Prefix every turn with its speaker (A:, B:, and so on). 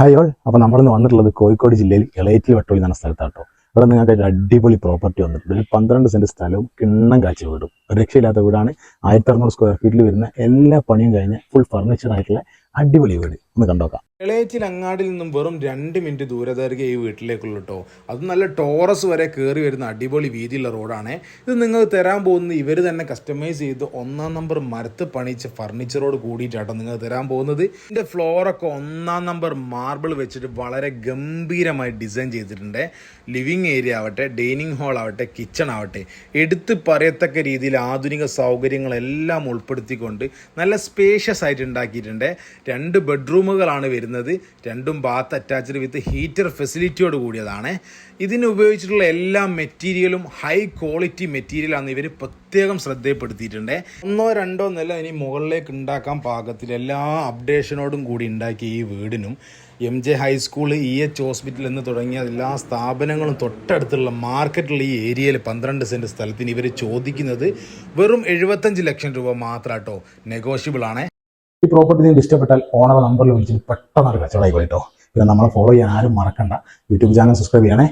A: Hi all. അപ്പോൾ നമ്മളിന്ന് വന്നിട്ടുള്ളത് കോഴിക്കോട് ജില്ലയിൽ എളേറ്റിൽ വട്ടോളി എന്ന സ്ഥലത്താട്ടോ. ഇവിടെ നിങ്ങൾക്ക് ഒരു അടിപൊളി പ്രോപ്പർട്ടി വന്നിട്ടുണ്ട്. ഒരു 12 സെൻറ്റ് സ്ഥലവും കിണ്ണം കാഴ്ച വീടും. ഒരു രക്ഷയില്ലാത്ത വീടാണ്. 1600 സ്ക്വയർ ഫീറ്റിൽ വരുന്ന എല്ലാ പണിയും കഴിഞ്ഞ് ഫുൾ ഫർണിച്ചർ ആയിട്ടുള്ള അടിപൊളി വീട്. ഒന്ന് കണ്ടോക്കാം.
B: എളേറ്റിൽ അങ്ങാടിൽ നിന്നും വെറും 2 മിനിറ്റ് ദൂരദൈർഘ്യം ഈ വീട്ടിലേക്കുള്ള കേട്ടോ. അത് നല്ല ടോറസ് വരെ കയറി വരുന്ന അടിപൊളി വീതിയുള്ള റോഡാണ്. ഇത് നിങ്ങൾ തരാൻ പോകുന്നത് ഇവർ തന്നെ കസ്റ്റമൈസ് ചെയ്ത് 1-ാം നമ്പർ മരത്ത് പണിച്ച ഫർണിച്ചറോട് കൂടിയിട്ടാട്ടോ നിങ്ങൾ തരാൻ പോകുന്നത്. ഇതിൻ്റെ ഫ്ലോറൊക്കെ 1-ാം നമ്പർ മാർബിൾ വെച്ചിട്ട് വളരെ ഗംഭീരമായി ഡിസൈൻ ചെയ്തിട്ടുണ്ട്. ലിവിങ് ഏരിയ ആവട്ടെ, ഡൈനിങ് ഹാൾ ആവട്ടെ, കിച്ചൺ ആവട്ടെ, എടുത്ത് പറയത്തക്ക രീതിയിൽ ആധുനിക സൗകര്യങ്ങളെല്ലാം ഉൾപ്പെടുത്തിക്കൊണ്ട് നല്ല സ്പേഷ്യസ് ആയിട്ട് ഉണ്ടാക്കിയിട്ടുണ്ട്. 2 ബെഡ്റൂമുകളാണ് വരുന്നത്. 2 ബാത്ത് അറ്റാച്ച്ഡ് വിത്ത് ഹീറ്റർ ഫെസിലിറ്റിയോട് കൂടിയതാണ്. ഇതിന് ഉപയോഗിച്ചിട്ടുള്ള എല്ലാ മെറ്റീരിയലും ഹൈ ക്വാളിറ്റി മെറ്റീരിയലാണ് ഇവർ പ്രത്യേകം ശ്രദ്ധപ്പെടുത്തിയിട്ടുണ്ട്. 1-2 നില ഇനി മുകളിലേക്ക് ഉണ്ടാക്കാൻ പാകത്തിൽ എല്ലാ അപ്ഡേഷനോടും കൂടി ഉണ്ടാക്കിയ ഈ വീടിനും MJ ഹൈസ്കൂൾ, EH ഹോസ്പിറ്റൽ എന്ന് തുടങ്ങിയ എല്ലാ സ്ഥാപനങ്ങളും തൊട്ടടുത്തുള്ള മാർക്കറ്റുള്ള ഈ ഏരിയയിൽ 12 സെൻറ്റ് സ്ഥലത്തിന് ഇവർ ചോദിക്കുന്നത് വെറും 75 ലക്ഷം രൂപ മാത്രം കേട്ടോ. നെഗോഷ്യബിൾ ആണ്.
A: ഈ പ്രോപ്പർട്ടി നിങ്ങൾക്ക് ഇഷ്ടപ്പെട്ടാൽ ഓണർ നമ്പറിൽ വിളിച്ചിട്ട് പെട്ടെന്ന് ഒരു കച്ചവടമായി പോയിട്ടോ. പിന്നെ നമ്മളെ ഫോളോ ചെയ്യാൻ ആരും മറക്കണ്ട. യൂട്യൂബ് ചാനൽ സബ്സ്ക്രൈബ് ചെയ്യണേ.